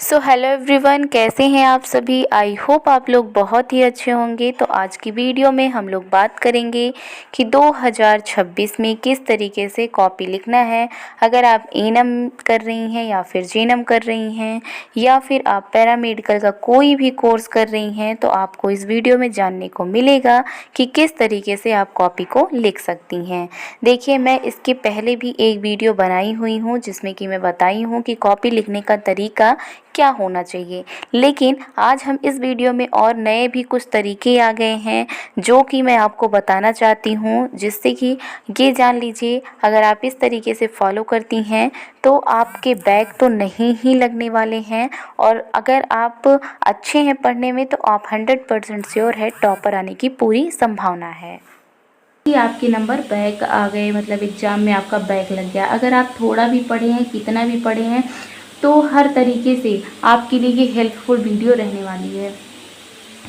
So hello everyone, कैसे हैं आप सभी। आई होप आप लोग बहुत ही अच्छे होंगे। तो आज की वीडियो में हम लोग बात करेंगे कि 2026 में किस तरीके से कॉपी लिखना है। अगर आप एएनएम कर रही हैं या फिर जेएनएम कर रही हैं या फिर आप पैरामेडिकल का कोई भी कोर्स कर रही हैं तो आपको इस वीडियो में जानने को मिलेगा कि किस तरीके से आप कॉपी को लिख सकती हैं। देखिए, मैं इसके पहले भी एक वीडियो बनाई हुई हूँ जिसमें कि मैं बताई हूँ कि कॉपी लिखने का तरीका क्या होना चाहिए। लेकिन आज हम इस वीडियो में और नए भी कुछ तरीके आ गए हैं जो कि मैं आपको बताना चाहती हूँ, जिससे कि ये जान लीजिए अगर आप इस तरीके से फॉलो करती हैं तो आपके बैक तो नहीं ही लगने वाले हैं। और अगर आप अच्छे हैं पढ़ने में तो आप 100% श्योर है टॉपर आने की पूरी संभावना है। कि आपके नंबर बैक आ गए, मतलब एग्ज़ाम में आपका बैक लग गया। अगर आप थोड़ा भी पढ़े हैं, कितना भी पढ़े हैं, तो हर तरीके से आपके लिए ये हेल्पफुल वीडियो रहने वाली है।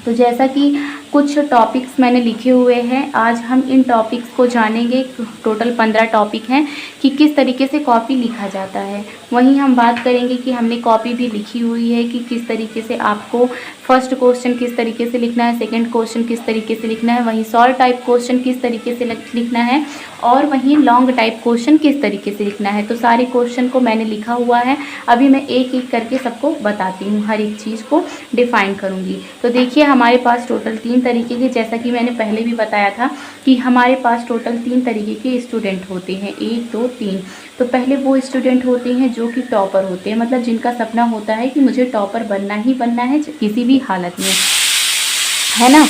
तो जैसा कि कुछ टॉपिक्स मैंने लिखे हुए हैं, आज हम इन टॉपिक्स को जानेंगे। टोटल 15 टॉपिक हैं कि किस तरीके से कॉपी लिखा जाता है। वहीं हम बात करेंगे कि हमने कॉपी भी लिखी हुई है कि किस तरीके से आपको फर्स्ट क्वेश्चन किस तरीके से लिखना है, सेकंड क्वेश्चन किस तरीके से लिखना है, वहीं शॉर्ट टाइप क्वेश्चन किस तरीके से लिखना है और वहीं लॉन्ग टाइप क्वेश्चन किस तरीके से लिखना है। तो सारे क्वेश्चन को मैंने लिखा हुआ है। अभी मैं एक एक करके सबको बताती हूँ, हर एक चीज़ को डिफ़ाइन करूँगी। तो देखिए, हमारे पास टोटल 3 तरीके के, जैसा कि मैंने पहले भी बताया था कि हमारे पास टोटल 3 तरीके के स्टूडेंट होते हैं, 1 2 3। तो पहले वो स्टूडेंट होते हैं जो कि टॉपर होते हैं, मतलब जिनका सपना होता है कि मुझे टॉपर बनना ही बनना है किसी भी हालत में, है ना।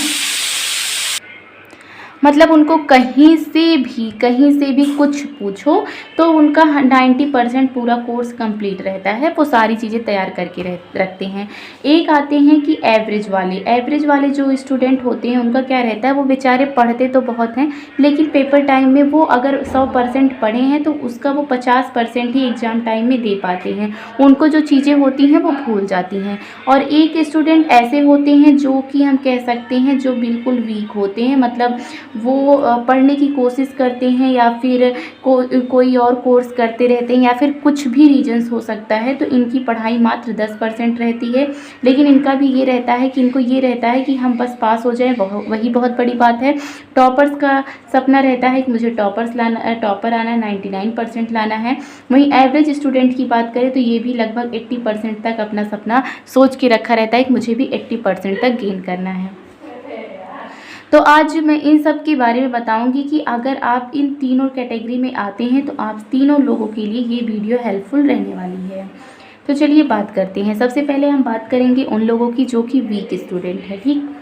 मतलब उनको कहीं से भी कुछ पूछो तो उनका 90% पूरा कोर्स कंप्लीट रहता है। वो सारी चीज़ें तैयार करके रखते हैं। एक आते हैं कि एवरेज वाले जो स्टूडेंट होते हैं उनका क्या रहता है, वो बेचारे पढ़ते तो बहुत हैं लेकिन पेपर टाइम में वो अगर 100% पढ़े हैं तो उसका वो 50% ही एग्ज़ाम टाइम में दे पाते हैं। उनको जो चीज़ें होती हैं वो भूल जाती हैं। और एक स्टूडेंट ऐसे होते हैं जो कि हम कह सकते हैं जो बिल्कुल वीक होते हैं, मतलब वो पढ़ने की कोशिश करते हैं या फिर कोई और कोर्स करते रहते हैं या फिर कुछ भी रीजंस हो सकता है। तो इनकी पढ़ाई मात्र 10% रहती है। लेकिन इनका भी ये रहता है कि इनको ये रहता है कि हम बस पास हो जाएं, वही बहुत बड़ी बात है। टॉपर्स का सपना रहता है कि मुझे टॉपर आना है, 99% लाना है। वहीं एवरेज स्टूडेंट की बात करें तो ये भी लगभग 80% तक अपना सपना सोच के रखा रहता है कि मुझे भी 80% तक गेन करना है। तो आज मैं इन सब के बारे में बताऊंगी कि अगर आप इन तीनों कैटेगरी में आते हैं तो आप तीनों लोगों के लिए ये वीडियो हेल्पफुल रहने वाली है। तो चलिए बात करते हैं। सबसे पहले हम बात करेंगे उन लोगों की जो कि वीक स्टूडेंट है, ठीक।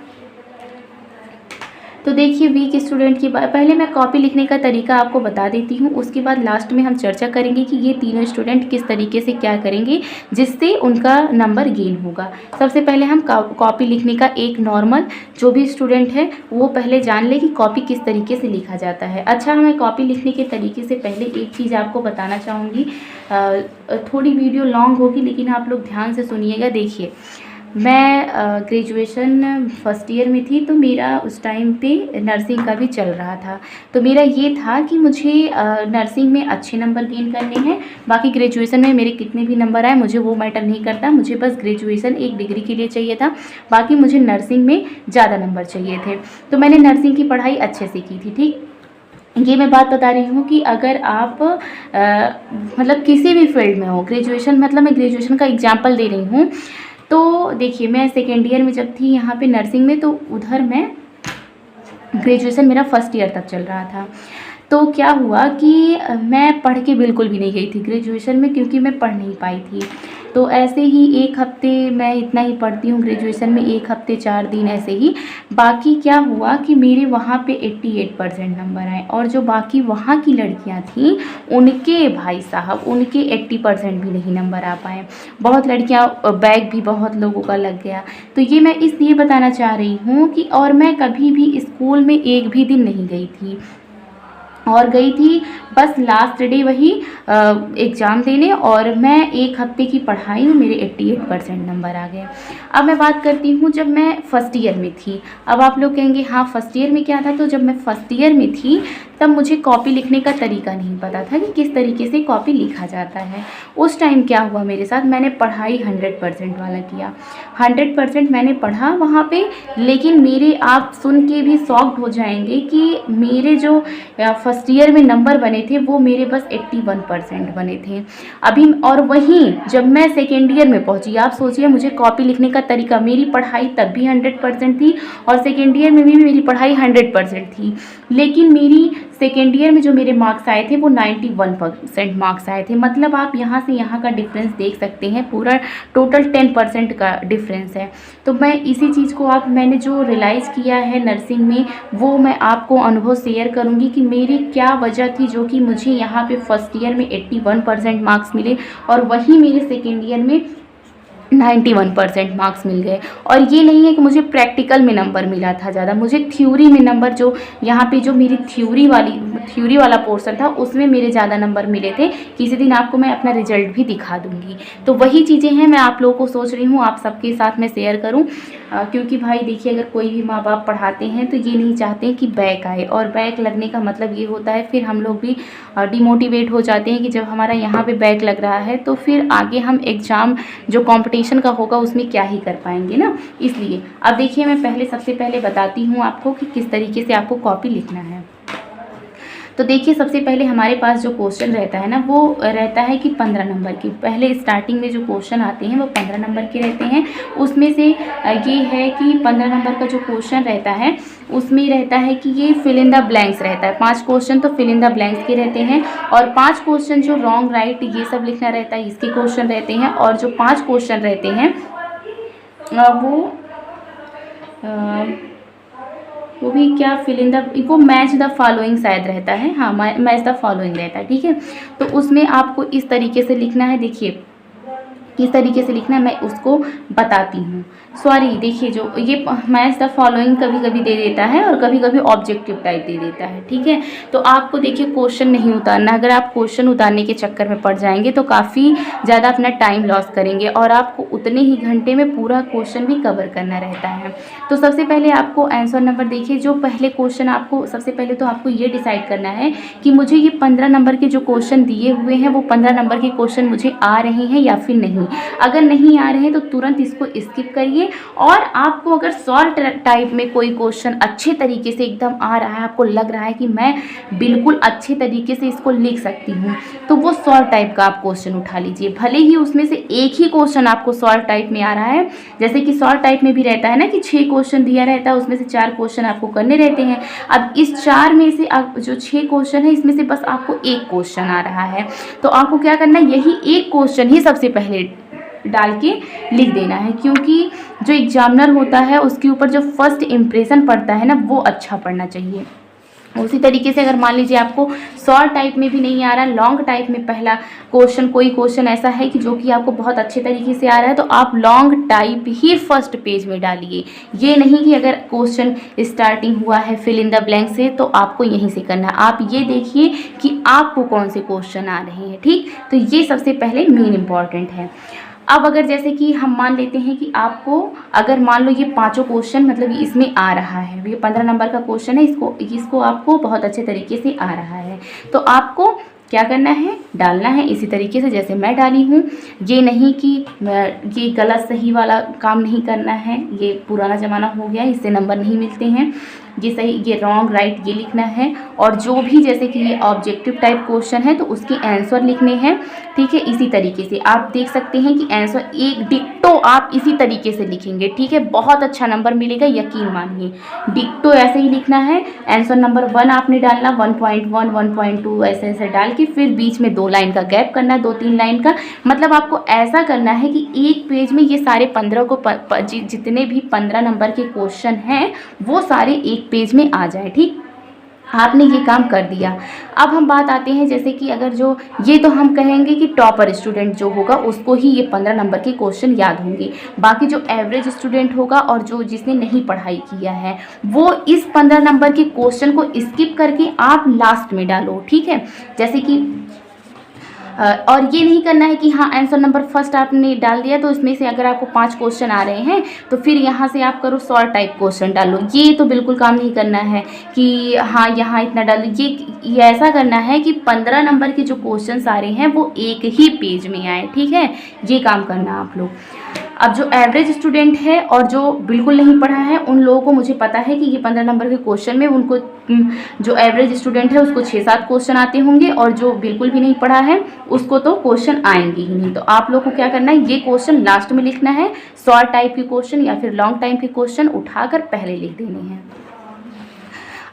तो देखिए, वीक स्टूडेंट की पहले मैं कॉपी लिखने का तरीका आपको बता देती हूँ, उसके बाद लास्ट में हम चर्चा करेंगे कि ये तीनों स्टूडेंट किस तरीके से क्या करेंगे जिससे उनका नंबर गेन होगा। सबसे पहले हम कॉपी लिखने का एक नॉर्मल जो भी स्टूडेंट है वो पहले जान ले कि कॉपी किस तरीके से लिखा जाता है। अच्छा, हमें कॉपी लिखने के तरीके से पहले एक चीज़ आपको बताना चाहूँगी। थोड़ी वीडियो लॉन्ग होगी लेकिन आप लोग ध्यान से सुनिएगा। देखिए, मैं ग्रेजुएशन फर्स्ट ईयर में थी तो मेरा उस टाइम पे नर्सिंग का भी चल रहा था। तो मेरा ये था कि मुझे नर्सिंग में अच्छे नंबर गेन करने हैं। बाकी ग्रेजुएशन में मेरे कितने भी नंबर आए मुझे वो मैटर नहीं करता, मुझे बस ग्रेजुएशन एक डिग्री के लिए चाहिए था। बाकी मुझे नर्सिंग में ज़्यादा नंबर चाहिए थे। तो मैंने नर्सिंग की पढ़ाई अच्छे से की थी, ठीक। ये मैं बात बता रही हूँ कि अगर आप मतलब किसी भी फील्ड में हो, ग्रेजुएशन मतलब मैं ग्रेजुएशन का एग्जाम्पल दे रही हूँ। तो देखिए, मैं सेकेंड ईयर में जब थी यहाँ पे नर्सिंग में, तो उधर मैं ग्रेजुएशन मेरा फर्स्ट ईयर तक चल रहा था। तो क्या हुआ कि मैं पढ़ के बिल्कुल भी नहीं गई थी ग्रेजुएशन में, क्योंकि मैं पढ़ नहीं पाई थी। तो ऐसे ही एक हफ्ते मैं इतना ही पढ़ती हूँ ग्रेजुएशन में, एक हफ्ते 4 दिन ऐसे ही। बाकी क्या हुआ कि मेरे वहाँ पे 88% नंबर आए और जो बाकी वहाँ की लड़कियाँ थीं उनके भाई साहब उनके 80% भी नहीं नंबर आ पाए। बहुत लड़कियाँ बैक भी बहुत लोगों का लग गया। तो ये मैं इसलिए बताना चाह रही हूँ कि और मैं कभी भी स्कूल में एक भी दिन नहीं गई थी और गई थी बस लास्ट डे वही एग्ज़ाम देने, और मैं एक हफ्ते की पढ़ाई में मेरे 88% नंबर आ गए। अब मैं बात करती हूँ जब मैं फर्स्ट ईयर में थी। अब आप लोग कहेंगे हाँ फर्स्ट ईयर में क्या था, तो जब मैं फर्स्ट ईयर में थी तब मुझे कॉपी लिखने का तरीका नहीं पता था कि किस तरीके से कॉपी लिखा जाता है। उस टाइम क्या हुआ मेरे साथ, मैंने पढ़ाई 100% वाला किया, 100% मैंने पढ़ा वहाँ पे, लेकिन मेरे, आप सुन के भी शॉक्ड हो जाएंगे कि मेरे जो फर्स्ट ईयर में नंबर बने थे वो मेरे बस 81% बने थे अभी। और वहीं जब मैं सेकेंड ईयर में पहुँची, आप सोचिए मुझे कॉपी लिखने का तरीका, मेरी पढ़ाई तब भी 100% थी और सेकेंड ईयर में भी मेरी पढ़ाई 100% थी, लेकिन मेरी सेकेंड ईयर में जो मेरे मार्क्स आए थे वो 91% मार्क्स आए थे। मतलब आप यहाँ से यहाँ का डिफरेंस देख सकते हैं, पूरा टोटल 10% का डिफरेंस है। तो मैं इसी चीज़ को, आप, मैंने जो रियलाइज़ किया है नर्सिंग में, वो मैं आपको अनुभव शेयर करूँगी कि मेरी क्या वजह थी जो कि मुझे यहाँ पे फर्स्ट ईयर में 81% मार्क्स मिले और वहीं मेरे सेकेंड ईयर में 91% मार्क्स मिल गए। और ये नहीं है कि मुझे प्रैक्टिकल में नंबर मिला था ज़्यादा, मुझे थ्योरी में नंबर, जो यहाँ पे जो मेरी थ्योरी वाला पोर्शन था उसमें मेरे ज़्यादा नंबर मिले थे। किसी दिन आपको मैं अपना रिजल्ट भी दिखा दूँगी। तो वही चीज़ें हैं, मैं आप लोगों को सोच रही हूँ आप सबके साथ में शेयर करूँ, क्योंकि भाई देखिए, अगर कोई भी माँ बाप पढ़ाते हैं तो ये नहीं चाहते कि बैक आए, और बैक लगने का मतलब ये होता है फिर हम लोग भी डिमोटिवेट हो जाते हैं कि जब हमारा यहाँ पे बैक लग रहा है तो फिर आगे हम एग्ज़ाम जो कंपटीशन का होगा उसमें क्या ही कर पाएंगे ना। इसलिए अब देखिए, मैं सबसे पहले बताती हूँ आपको कि किस तरीके से आपको कॉपी लिखना है। तो देखिए, सबसे पहले हमारे पास जो क्वेश्चन रहता है ना, वो रहता है कि 15 नंबर की। पहले स्टार्टिंग में जो क्वेश्चन आते हैं वो 15 नंबर के रहते हैं। उसमें से ये है कि 15 नंबर का जो क्वेश्चन रहता है उसमें रहता है कि ये फिल इन द ब्लैंक्स रहता है। 5 क्वेश्चन तो फिल इन द ब्लैंक्स के रहते हैं, और 5 क्वेश्चन जो रॉन्ग राइट ये सब लिखना रहता है, इसके क्वेश्चन रहते हैं। और जो 5 क्वेश्चन रहते हैं वो भी क्या, फिल इन द, वो मैच द फॉलोइंग शायद रहता है, हाँ मैच द फॉलोइंग रहता है, ठीक है। तो उसमें आपको इस तरीके से लिखना है। देखिए किस तरीके से लिखना है मैं उसको बताती हूँ। सॉरी, देखिए जो ये मैच द फॉलोइंग कभी कभी दे देता है और कभी कभी ऑब्जेक्टिव टाइप दे देता है, ठीक है। तो आपको देखिए क्वेश्चन नहीं उतारना, अगर आप क्वेश्चन उतारने के चक्कर में पड़ जाएंगे तो काफ़ी ज़्यादा अपना टाइम लॉस करेंगे और आपको उतने ही घंटे में पूरा क्वेश्चन भी कवर करना रहता है। तो सबसे पहले आपको आंसर नंबर, देखिए जो पहले क्वेश्चन, आपको सबसे पहले तो आपको ये डिसाइड करना है कि मुझे ये 15 नंबर के जो क्वेश्चन दिए हुए हैं वो 15 नंबर के क्वेश्चन मुझे आ रहे हैं या फिर नहीं। अगर नहीं आ रहे हैं तो तुरंत इसको स्किप करिए, और आपको अगर शॉर्ट टाइप में कोई क्वेश्चन अच्छे तरीके से एकदम आ रहा है, आपको लग रहा है कि मैं बिल्कुल अच्छे तरीके से इसको लिख सकती हूँ, तो वो शॉर्ट टाइप का आप क्वेश्चन उठा लीजिए। भले ही उसमें से एक ही क्वेश्चन आपको शॉर्ट टाइप में आ रहा है, जैसे कि शॉर्ट टाइप में भी रहता है ना कि 6 क्वेश्चन दिया रहता है, उसमें से 4 क्वेश्चन आपको करने रहते हैं। अब इस 4 में से जो 6 क्वेश्चन है इसमें से बस आपको 1 क्वेश्चन आ रहा है, तो आपको क्या करना है, यही 1 क्वेश्चन ही सबसे पहले डाल के लिख देना है, क्योंकि जो एग्जामिनर होता है उसके ऊपर जो फर्स्ट इम्प्रेशन पड़ता है ना वो अच्छा पड़ना चाहिए। उसी तरीके से अगर मान लीजिए आपको शॉर्ट टाइप में भी नहीं आ रहा, लॉन्ग टाइप में पहला क्वेश्चन, कोई क्वेश्चन ऐसा है कि जो कि आपको बहुत अच्छे तरीके से आ रहा है, तो आप लॉन्ग टाइप ही फर्स्ट पेज में डालिए। ये नहीं कि अगर क्वेश्चन स्टार्टिंग हुआ है फिल इन द ब्लैंक से तो आपको यहीं से करना है। आप ये देखिए कि आपको कौन से क्वेश्चन आ रहे हैं, ठीक। तो ये सबसे पहले मेन इम्पॉर्टेंट है। अब अगर जैसे कि हम मान लेते हैं कि आपको, अगर मान लो ये 5 क्वेश्चन मतलब इसमें आ रहा है, ये 15 नंबर का क्वेश्चन है, इसको आपको बहुत अच्छे तरीके से आ रहा है, तो आपको क्या करना है, डालना है इसी तरीके से जैसे मैं डाली हूँ। ये नहीं कि ये गलत सही वाला काम नहीं करना है, ये पुराना ज़माना हो गया, इससे नंबर नहीं मिलते हैं। ये सही, ये रॉन्ग राइट ये लिखना है, और जो भी जैसे कि ये ऑब्जेक्टिव टाइप क्वेश्चन है तो उसके आंसर लिखने हैं, ठीक है। इसी तरीके से आप देख सकते हैं कि आंसर एक डिक्टो आप इसी तरीके से लिखेंगे, ठीक है, बहुत अच्छा नंबर मिलेगा, यकीन मानिए। डिक्टो ऐसे ही लिखना है। आंसर नंबर 1 आपने डालना, 1.1 1.2 ऐसे ऐसे डाल के फिर बीच में 2 लाइन का गैप करना है, 2-3 लाइन का। मतलब आपको ऐसा करना है कि एक पेज में ये सारे 15 को जितने भी 15 नंबर के क्वेश्चन हैं वो सारे एक पेज में आ जाए, ठीक। आपने ये काम कर दिया। अब हम बात आते हैं जैसे कि अगर जो ये तो हम कहेंगे कि टॉपर स्टूडेंट जो होगा उसको ही ये 15 नंबर के क्वेश्चन याद होंगे। बाकी जो एवरेज स्टूडेंट होगा और जो जिसने नहीं पढ़ाई किया है वो इस 15 नंबर के क्वेश्चन को स्किप करके आप लास्ट में डालो, ठीक है। जैसे कि और ये नहीं करना है कि हाँ आंसर नंबर फर्स्ट आपने डाल दिया तो इसमें से अगर आपको 5 क्वेश्चन आ रहे हैं तो फिर यहाँ से आप करो सॉर्ट टाइप क्वेश्चन डालो। ये तो बिल्कुल काम नहीं करना है कि हाँ यहाँ इतना डालो। ये ऐसा करना है कि 15 नंबर के जो क्वेश्चन आ रहे हैं वो एक ही पेज में आए, ठीक है, ये काम करना आप लोग। अब जो एवरेज स्टूडेंट है और जो बिल्कुल नहीं पढ़ा है उन लोगों को मुझे पता है कि ये 15 नंबर के क्वेश्चन में उनको जो एवरेज स्टूडेंट है उसको 6-7 क्वेश्चन आते होंगे और जो बिल्कुल भी नहीं पढ़ा है उसको तो क्वेश्चन आएंगे ही नहीं। तो आप लोग को क्या करना है, ये क्वेश्चन लास्ट में लिखना है, शॉर्ट टाइप के क्वेश्चन या फिर लॉन्ग टाइप के क्वेश्चन उठाकर पहले लिख देने हैं।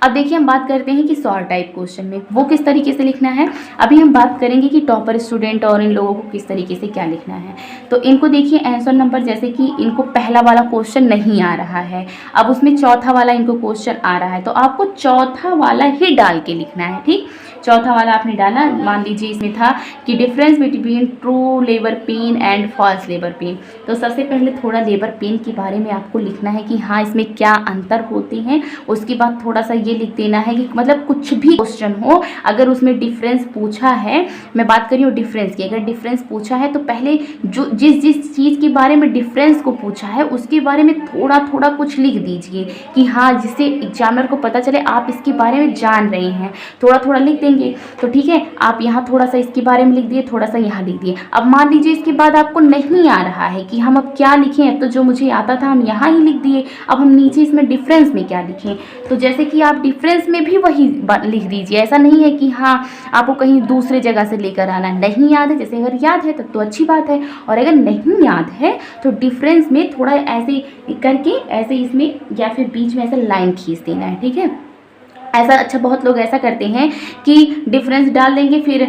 अब देखिए हम बात करते हैं कि शॉर्ट टाइप क्वेश्चन में वो किस तरीके से लिखना है। अभी हम बात करेंगे कि टॉपर स्टूडेंट और इन लोगों को किस तरीके से क्या लिखना है। तो इनको देखिए आंसर नंबर, जैसे कि इनको पहला वाला क्वेश्चन नहीं आ रहा है, अब उसमें चौथा वाला इनको क्वेश्चन आ रहा है तो आपको चौथा वाला ही डाल के लिखना है, ठीक। चौथा वाला आपने डाला, मान लीजिए इसमें था कि difference between true labour pain and false labour pain. तो सबसे पहले थोड़ा लेबर पेन के बारे में आपको लिखना है कि हाँ इसमें क्या अंतर होते हैं। उसके बाद थोड़ा सा ये लिख देना है कि मतलब कुछ भी क्वेश्चन हो अगर उसमें डिफरेंस पूछा है, मैं बात कर रही हूँ डिफरेंस की, अगर डिफरेंस पूछा है तो पहले जो जिस चीज़ के बारे में डिफरेंस को पूछा है उसके बारे में थोड़ा थोड़ा कुछ लिख दीजिए कि हाँ जिससे एग्जामिनर को पता चले आप इसके बारे में जान रहे हैं, थोड़ा थोड़ा लिख देंगे। तो ठीक है, आप यहाँ थोड़ा सा इसके बारे में लिख दिए, थोड़ा सा यहाँ लिख दिए। अब मान लीजिए इसके बाद आपको नहीं आ रहा है कि हम अब क्या लिखें, तो जो मुझे आता था हम यहाँ ही लिख दिए, अब हम नीचे इसमें डिफरेंस में क्या लिखें। तो जैसे कि आप डिफरेंस में भी वही लिख दीजिए, ऐसा नहीं है कि हाँ आपको कहीं दूसरे जगह से लेकर आना, नहीं याद है, जैसे अगर याद है तब तो अच्छी बात है, और अगर नहीं याद है तो डिफरेंस में थोड़ा ऐसे करके ऐसे इसमें या फिर बीच में ऐसे लाइन खींच देना है, ठीक है। ऐसा अच्छा बहुत लोग ऐसा करते हैं कि डिफरेंस डाल देंगे, फिर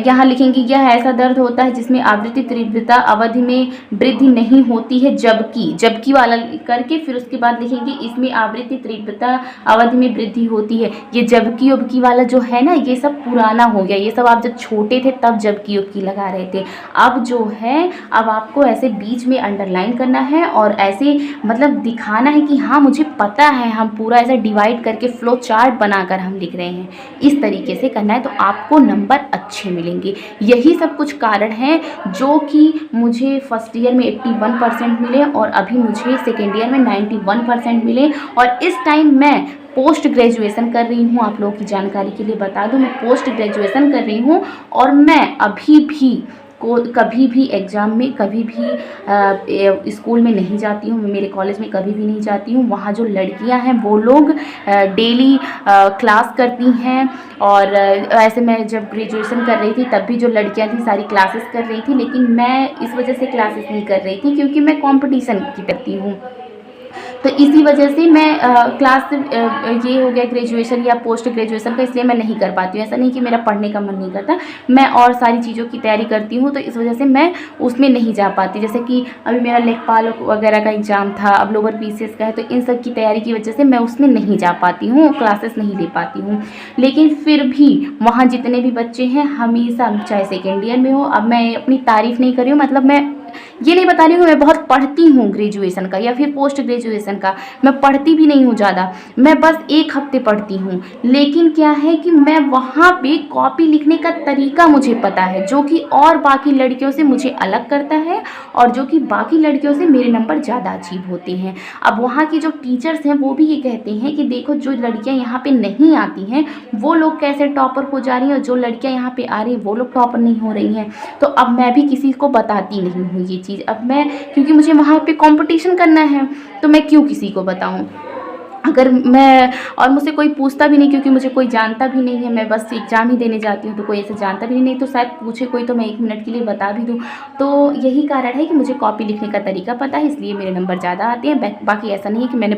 यहाँ लिखेंगे यह ऐसा दर्द होता है जिसमें आवृत्ति तीव्रता अवधि में वृद्धि नहीं होती है, जबकि वाला करके फिर उसके बाद लिखेंगे इसमें आवृत्ति तीव्रता अवधि में वृद्धि होती है। ये जबकि वाला जो है ना ये सब पुराना हो गया, ये सब आप जब छोटे थे तब जबकि लगा रहे थे। अब जो है अब आपको ऐसे बीच में अंडरलाइन करना है और ऐसे मतलब दिखाना है कि हाँ मुझे पता है, हम पूरा ऐसा डिवाइड करके फ्लो चार्ट बनाकर हम लिख रहे हैं, इस तरीके से करना है तो आपको नंबर अच्छे मिलेंगे। यही सब कुछ कारण हैं जो कि मुझे फर्स्ट ईयर में 81% मिले और अभी मुझे सेकेंड ईयर में 91% मिले, और इस टाइम मैं पोस्ट ग्रेजुएशन कर रही हूँ। आप लोगों की जानकारी के लिए बता दूँ मैं पोस्ट ग्रेजुएशन कर रही हूँ और मैं अभी भी कभी भी एग्ज़ाम में कभी भी स्कूल में नहीं जाती हूँ, मेरे कॉलेज में कभी भी नहीं जाती हूँ। वहाँ जो लड़कियाँ हैं वो लोग डेली क्लास करती हैं, और ऐसे मैं जब ग्रेजुएशन कर रही थी तब भी जो लड़कियाँ थी सारी क्लासेस कर रही थी, लेकिन मैं इस वजह से क्लासेस नहीं कर रही थी क्योंकि मैं कंपटीशन की करती हूँ। तो इसी वजह से मैं क्लास ये हो गया ग्रेजुएशन या पोस्ट ग्रेजुएशन का, इसलिए मैं नहीं कर पाती हूँ। ऐसा नहीं कि मेरा पढ़ने का मन नहीं करता, मैं और सारी चीज़ों की तैयारी करती हूँ, तो इस वजह से मैं उसमें नहीं जा पाती। जैसे कि अभी मेरा लेखपाल वगैरह का एग्ज़ाम था, अब लोअर पीसीएस का है, तो इन सब की तैयारी की वजह से मैं उसमें नहीं जा पाती हूँ, क्लासेस नहीं ले पाती हूँ। लेकिन फिर भी वहाँ जितने भी बच्चे हैं हमेशा, चाहे सेकेंड ईयर में हो, अब मैं अपनी तारीफ़ नहीं कर रही हूँ, मतलब मैं ये नहीं बता रही हूँ मैं बहुत पढ़ती हूँ ग्रेजुएशन का या फिर पोस्ट ग्रेजुएशन का, मैं पढ़ती भी नहीं हूँ ज़्यादा, मैं बस 1 हफ्ते पढ़ती हूँ। लेकिन क्या है कि मैं वहाँ पे कॉपी लिखने का तरीका मुझे पता है, जो कि और बाकी लड़कियों से मुझे अलग करता है और जो कि बाकी लड़कियों से मेरे नंबर ज़्यादा अचीव होते हैं। अब वहाँ की जो टीचर्स हैं वो भी ये कहते हैं कि देखो जो लड़कियाँ यहाँ पे नहीं आती हैं वो लोग कैसे टॉपर हो जा रही हैं, और जो लड़कियाँ यहाँ पे आ रही हैं वो लोग टॉपर नहीं हो रही हैं। तो अब मैं भी किसी को बताती नहीं हूँ ये चीज़, अब मैं क्योंकि मुझे वहाँ पे कंपटीशन करना है तो मैं क्यों किसी को बताऊँ। अगर मैं और मुझसे कोई पूछता भी नहीं क्योंकि मुझे कोई जानता भी नहीं है, मैं बस एग्ज़ाम ही देने जाती हूँ तो कोई ऐसे जानता भी नहीं, तो शायद पूछे कोई तो मैं 1 मिनट के लिए बता भी दूँ। तो यही कारण है कि मुझे कॉपी लिखने का तरीका पता है, इसलिए मेरे नंबर ज़्यादा आते हैं। बाकी ऐसा नहीं है कि मैं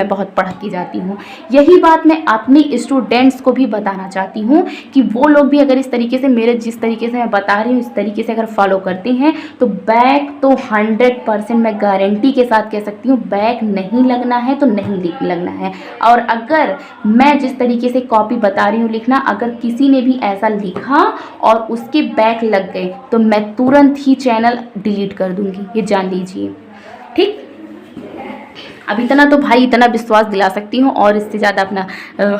बहुत पढ़ती जाती हूँ। यही बात मैं अपने स्टूडेंट्स को भी बताना चाहती हूँ कि वो लोग भी अगर इस तरीके से मेरे जिस तरीके से मैं बता रही हूँ इस तरीके से अगर फॉलो करते हैं तो बैक तो 100% मैं गारंटी के साथ कह सकती हूँ बैक नहीं लगना है तो नहीं लगना है। और अगर मैं जिस तरीके से कॉपी बता रही हूँ लिखना, अगर किसी ने भी ऐसा लिखा और उसके बैक लग गए तो मैं तुरंत ही चैनल डिलीट कर दूंगी, ये जान लीजिए, ठीक। अब इतना तो भाई इतना विश्वास दिला सकती हूँ, और इससे ज़्यादा अपना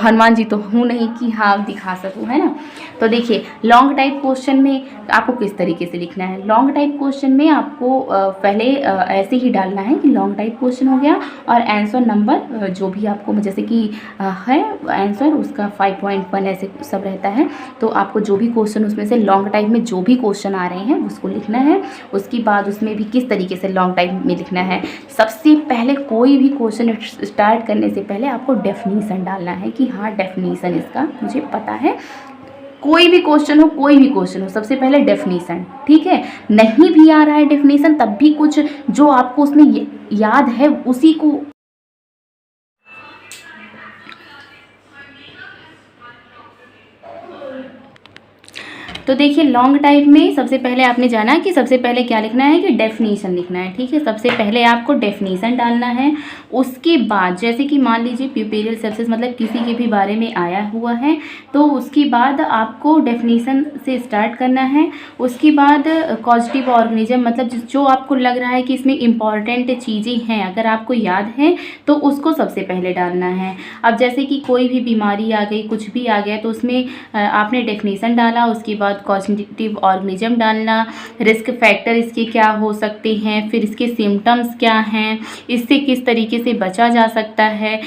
हनुमान जी तो हूँ नहीं कि हाँ दिखा सकूँ, है ना। तो देखिए लॉन्ग टाइप क्वेश्चन में आपको किस तरीके से लिखना है। लॉन्ग टाइप क्वेश्चन में आपको पहले ऐसे ही डालना है कि लॉन्ग टाइप क्वेश्चन हो गया, और आंसर नंबर जो भी आपको जैसे कि है आंसर उसका 5.1 ऐसे सब रहता है। तो आपको जो भी क्वेश्चन उसमें से लॉन्ग टाइप में जो भी क्वेश्चन आ रहे हैं उसको लिखना है। उसके बाद उसमें भी किस तरीके से लॉन्ग टाइप में लिखना है। सबसे पहले कोई भी क्वेश्चन स्टार्ट करने से पहले आपको डेफिनीसन डालना है कि हाँ डेफिनीसन इसका मुझे पता है। कोई भी क्वेश्चन हो सबसे पहले डेफिनीसन, ठीक है। नहीं भी आ रहा है डेफिनीसन तब भी कुछ जो आपको उसमें याद है उसी को तो देखिए लॉन्ग टाइप में सबसे पहले आपने जाना कि सबसे पहले क्या लिखना है कि डेफिनीशन लिखना है, ठीक है। सबसे पहले आपको डेफिनीशन डालना है। उसके बाद जैसे कि मान लीजिए प्यूपेरियल सेप्सिस मतलब किसी के भी बारे में आया हुआ है तो उसके बाद आपको डेफिनीशन से स्टार्ट करना है। उसके बाद कॉजेटिव ऑर्गेनिज्म मतलब जो आपको लग रहा है कि इसमें इम्पॉर्टेंट चीज़ें हैं अगर आपको याद है तो उसको सबसे पहले डालना है। अब जैसे कि कोई भी बीमारी आ गई कुछ भी आ गया तो उसमें आपने डेफिनीशन डाला, उसके बाद कॉजेटिव ऑर्गेनिज्म डालना, रिस्क फैक्टर इसके क्या हो सकते हैं, फिर इसके सिम्टम्स क्या हैं, इससे किस तरीके से बचा जा सकता है,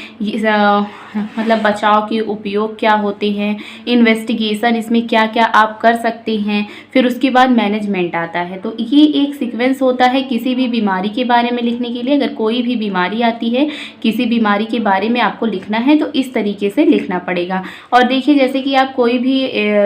मतलब बचाव के उपयोग क्या होते हैं, इन्वेस्टिगेशन इसमें क्या क्या आप कर सकते हैं, फिर उसके बाद मैनेजमेंट आता है। तो ये एक सीक्वेंस होता है किसी भी बीमारी के बारे में लिखने के लिए। अगर कोई भी बीमारी आती है किसी बीमारी के बारे में आपको लिखना है तो इस तरीके से लिखना पड़ेगा। और देखिए जैसे कि आप कोई भी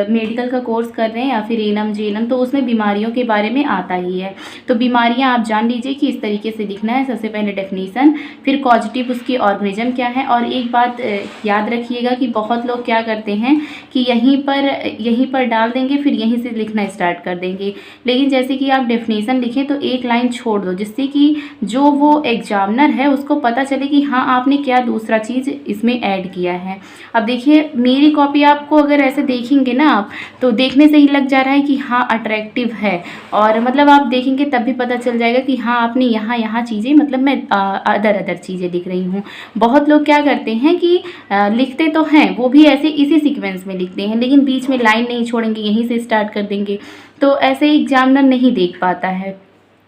मेडिकल का कोर्स कर रहे हैं या फिर एनम जेएनएम तो उसमें बीमारियों के बारे में आता ही है। तो बीमारियां आप जान लीजिए कि इस तरीके से लिखना है। सबसे पहले डेफिनीशन, फिर कॉजेटिव उसकी ऑर्गेनिज्म क्या है। और एक बात याद रखिएगा कि बहुत लोग क्या करते हैं कि यहीं पर डाल देंगे फिर यहीं से लिखना स्टार्ट कर देंगे। लेकिन जैसे कि आप डेफिनेशन लिखें तो एक लाइन छोड़ दो जिससे कि जो वो एग्जामिनर है उसको पता चले कि हाँ आपने क्या दूसरा चीज़ इसमें ऐड किया है। अब देखिए मेरी कॉपी आपको अगर ऐसे देखेंगे ना आप तो देखने से ही लग जा रहा है कि हाँ अट्रैक्टिव है, और मतलब आप देखेंगे तब भी पता चल जाएगा कि हाँ आपने यहाँ चीज़ें मतलब मैं अदर चीज़ें लिख रही हूँ। बहुत लोग क्या करते हैं कि लिखते तो हैं वो भी ऐसे इसी सीक्वेंस में लिखते हैं लेकिन बीच में लाइन नहीं छोड़ेंगे, यहीं से स्टार्ट कर देंगे। तो ऐसे एग्जामिनर नहीं देख पाता है,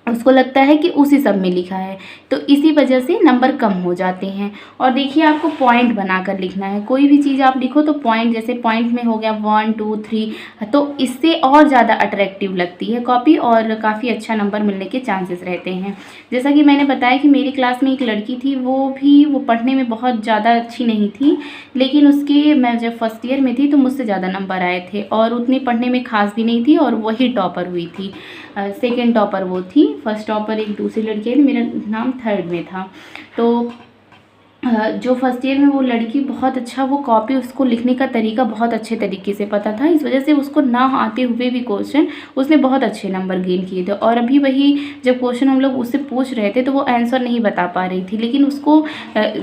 उसको लगता है कि उसी सब में लिखा है, तो इसी वजह से नंबर कम हो जाते हैं। और देखिए आपको पॉइंट बनाकर लिखना है। कोई भी चीज़ आप लिखो तो पॉइंट, जैसे पॉइंट में हो गया 1 2 3, तो इससे और ज़्यादा अट्रैक्टिव लगती है कॉपी और काफ़ी अच्छा नंबर मिलने के चांसेस रहते हैं। जैसा कि मैंने बताया कि मेरी क्लास में एक लड़की थी, वो पढ़ने में बहुत ज़्यादा अच्छी नहीं थी, लेकिन उसके मैं जब फर्स्ट ईयर में थी तो मुझसे ज़्यादा नंबर आए थे और उतनी पढ़ने में खास भी नहीं थी और वही टॉपर हुई थी। सेकेंड टॉपर वो थी, फर्स्ट टॉपर एक दूसरी लड़की है, मेरा नाम थर्ड में था। तो जो फर्स्ट ईयर में वो लड़की बहुत अच्छा, वो कॉपी उसको लिखने का तरीका बहुत अच्छे तरीके से पता था, इस वजह से उसको ना आते हुए भी क्वेश्चन उसने बहुत अच्छे नंबर गेन किए थे। और अभी वही जब क्वेश्चन हम लोग उससे पूछ रहे थे तो वो आंसर नहीं बता पा रही थी, लेकिन उसको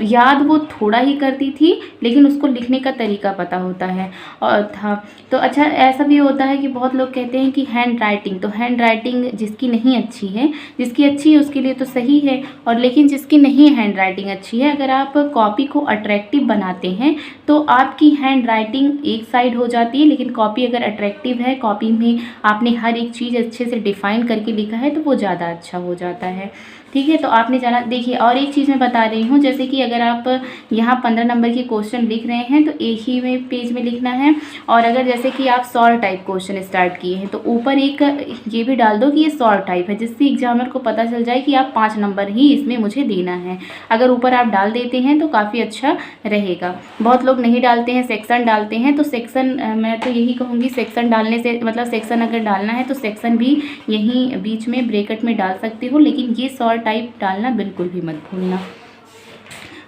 याद वो थोड़ा ही करती थी लेकिन उसको लिखने का तरीका पता होता है और था। तो अच्छा ऐसा भी होता है कि बहुत लोग कहते हैं कि हैंड राइटिंग, तो हैंड राइटिंग जिसकी नहीं अच्छी है, जिसकी अच्छी है उसके लिए तो सही है, और लेकिन जिसकी नहीं हैंड राइटिंग अच्छी है, अगर आप कॉपी को अट्रैक्टिव बनाते हैं तो आपकी हैंड राइटिंग एक साइड हो जाती है, लेकिन कॉपी अगर अट्रैक्टिव है, कॉपी में आपने हर एक चीज़ अच्छे से डिफाइन करके लिखा है तो वो ज़्यादा अच्छा हो जाता है। ठीक है, तो आपने जाना। देखिए और एक चीज़ मैं बता रही हूँ, जैसे कि अगर आप यहाँ 15 नंबर के क्वेश्चन लिख रहे हैं तो एक ही में पेज में लिखना है, और अगर जैसे कि आप सॉल्व टाइप क्वेश्चन स्टार्ट किए हैं तो ऊपर एक ये भी डाल दो कि ये सॉल्व टाइप है, जिससे एग्जामिनर को पता चल जाए कि आप 5 नंबर ही इसमें मुझे देना है। अगर ऊपर आप डाल देते हैं तो काफ़ी अच्छा रहेगा। बहुत लोग नहीं डालते हैं, सेक्शन डालते हैं, तो सेक्शन मैं तो यही कहूँगी सेक्शन डालने से मतलब सेक्शन अगर डालना है तो सेक्शन भी यहीं बीच में ब्रैकेट में डाल सकते हो, लेकिन ये सॉल्व टाइप डालना बिल्कुल भी मत भूलना।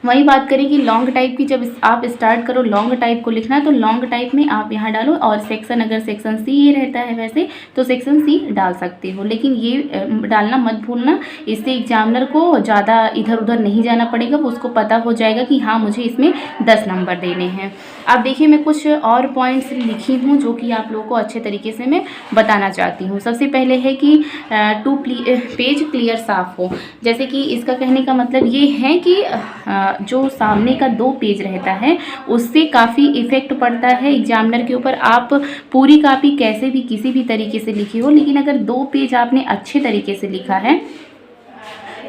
वही बात करें कि लॉन्ग टाइप की, जब आप स्टार्ट करो लॉन्ग टाइप को लिखना तो लॉन्ग टाइप में आप यहाँ डालो, और सेक्शन अगर सेक्शन सी ये रहता है वैसे तो सेक्शन सी डाल सकते हो, लेकिन ये डालना मत भूलना। इससे एग्जामिनर को ज़्यादा इधर उधर नहीं जाना पड़ेगा, उसको पता हो जाएगा कि हाँ मुझे इसमें 10 नंबर देने हैं। अब देखिए मैं कुछ और पॉइंट्स लिखी हूँ जो कि आप लोगों को अच्छे तरीके से मैं बताना चाहती हूँ। सबसे पहले है कि पेज क्लियर साफ हो। जैसे कि इसका कहने का मतलब ये है कि जो सामने का 2 पेज रहता है उससे काफ़ी इफ़ेक्ट पड़ता है एग्जामिनर के ऊपर। आप पूरी कॉपी कैसे भी किसी भी तरीके से लिखी हो, लेकिन अगर 2 पेज आपने अच्छे तरीके से लिखा है